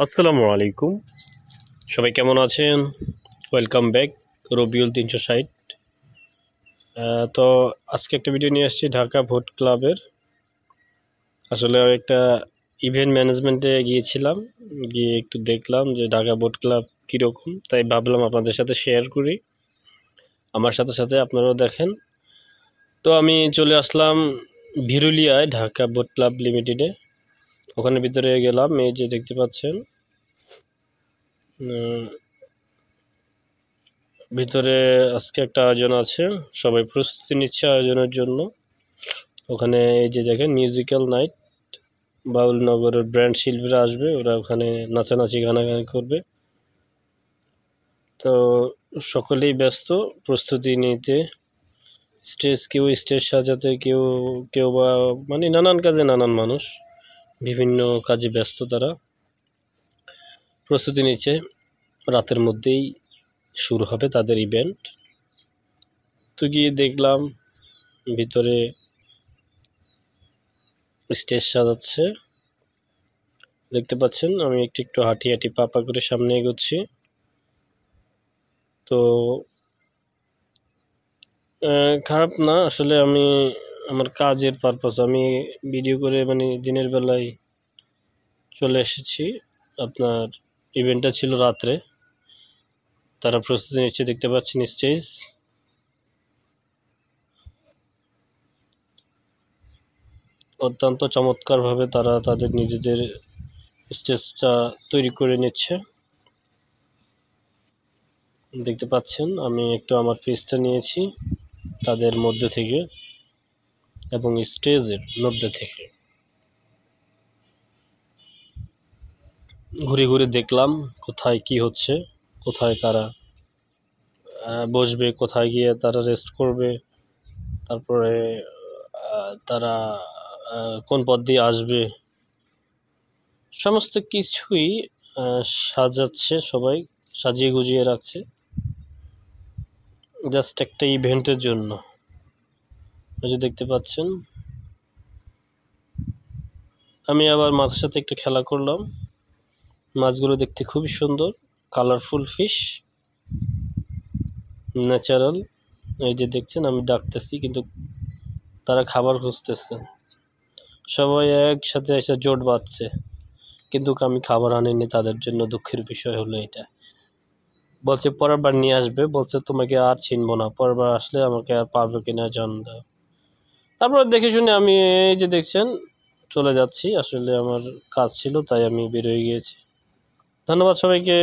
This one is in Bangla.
আসসালামু আলাইকুম। সবাই কেমন আছেন? Welcome back Rabiul ৩৬০। তো আজকে একটা ভিডিও নিয়ে আসছি ঢাকা ভোট ক্লাবের। আসলে একটা ইভেন্ট ম্যানেজমেন্টে গিয়েছিলাম, গিয়ে একটু দেখলাম যে ঢাকা ভোট ক্লাব কীরকম, তাই ভাবলাম আপনাদের সাথে শেয়ার করি। আমার সাথে সাথে আপনারাও দেখেন। তো আমি চলে আসলাম ভিরুলিয়ায় ঢাকা ভোট ক্লাব লিমিটেডে। ওখানে ভিতরে গেলাম, এই যে দেখতে পাচ্ছেন ভিতরে আজকে একটা আয়োজন আছে, সবাই প্রস্তুতি নিচ্ছে আয়োজনের জন্য। ওখানে এই যে দেখেন মিউজিক্যাল নাইট, বাউলনগরের ব্র্যান্ড শিল্পীরা আসবে, ওরা ওখানে নাচানাচি গানাগানি করবে। তো সকলেই ব্যস্ত প্রস্তুতি নিতে, কেউ স্টেজ সাজাতে, কেউ কেউ বা মানে নানান কাজে নানান মানুষ বিভিন্ন কাজে ব্যস্ত, তারা প্রস্তুতি নিচ্ছে। রাতের মধ্যেই শুরু হবে তাদের ইভেন্ট। তো গিয়ে দেখলাম ভিতরে স্টেজ সাজাচ্ছে, দেখতে পাচ্ছেন। আমি একটু একটু হাঁটি হাঁটি পা করে সামনে এগোচ্ছি। তো খারাপ না, আসলে আমি আমার কাজের পারপাস আমি ভিডিও করে মানে দিনের বেলায় চলে এসেছি। আপনার ইভেন্টটা ছিল রাত্রে, তারা প্রস্তুতি নিচ্ছে, দেখতে পাচ্ছেন স্টেজ। অত্যন্ত চমৎকারভাবে তারা তাদের নিজেদের স্টেজটা তৈরি করে নিচ্ছে, দেখতে পাচ্ছেন। আমি একটু আমার ফেসটা নিয়েছি তাদের মধ্যে থেকে এবং স্টেজের মধ্যে থেকে ঘুরে ঘুরে দেখলাম কোথায় কি হচ্ছে, কোথায় কারা বসবে, কোথায় গিয়ে তারা রেস্ট করবে, তারপরে তারা কোন পথ দিয়ে আসবে, সমস্ত কিছুই সাজাচ্ছে, সবাই সাজিয়ে গুজিয়ে রাখছে জাস্ট একটা ইভেন্টের জন্য। ওই যে দেখতে পাচ্ছেন। আমি আবার মাছের সাথে একটু খেলা করলাম। মাছগুলো দেখতে খুবই সুন্দর, কালারফুল ফিশ, ন্যাচারাল। এই যে দেখছেন আমি ডাকতেছি কিন্তু তারা খাবার খুঁজতেছে, সবাই একসাথে এসে জোট বাঁধছে, কিন্তু আমি খাবার আনিনি তাদের জন্য। দুঃখের বিষয় হলো এটা। বলছে পরের বার নিয়ে আসবে, বলছে তোমাকে আর চিনবো না, পরের বার আসলে আমাকে আর পারবে কিনা জানতে। তারপর দেখে শুনে আমি এই যে দেখছেন চলে যাচ্ছি। আসলে আমার কাজ ছিল তাই আমি বের হয়ে গিয়েছি। ধন্যবাদ সবাইকে।